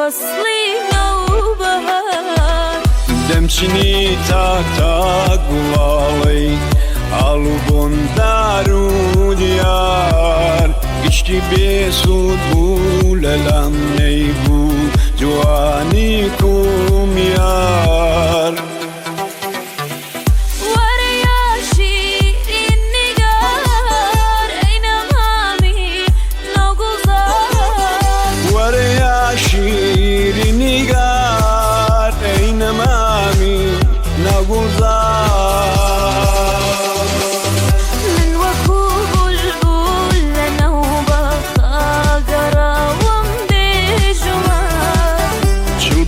فصلی نوبهار دەمچنی تا گوڵاڵەی ئاڵوبۆم دار و دیار گشتی بێسوود بوو لەلام نەیبوو جوانی کومیار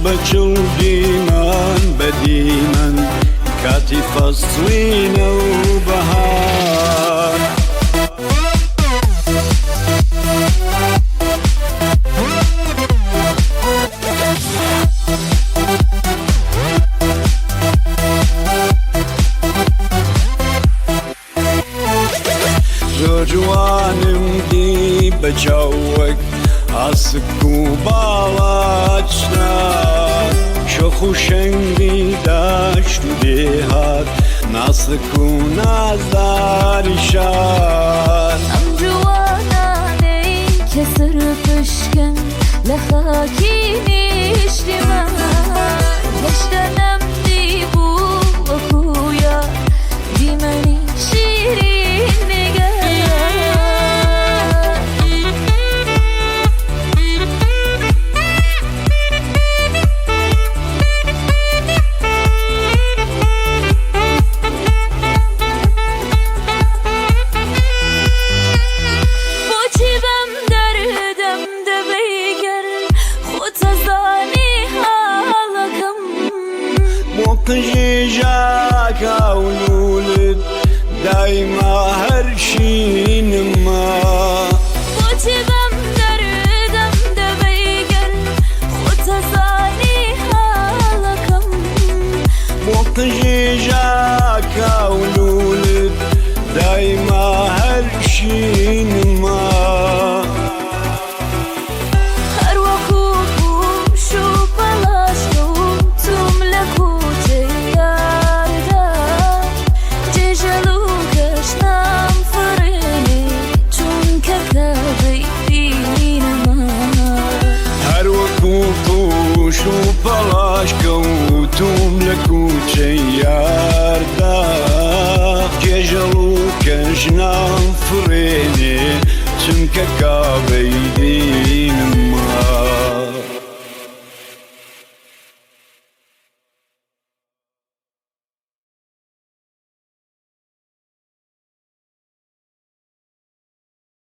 بچل دیمان بدیمن کاتی فصلی نوبهار زۆر جوانم دی بەچاوەک ئاسک و باڵاچنا شۆخ و شەنگی داشت و دێهات ناسک و نازداری شار ئەم جوانانەی کە سەرپشکن لە خاکی نیشتیمان هێشتا نەمدیبوو وەکو یار دیمەنی شیرین نیگەر قژێژاک هەولولت دایما هەرشینما بۆچی بەم دەردەم دەبەیگەن خۆت ئەزانی حاڵەکەم بۆ قژێژاک هەولولت دایما هەرشینما و پەڵاش کەوتوم لە کوچەی یاردا کێژەڵ و کەژنام فڕێنێ چونکە کاو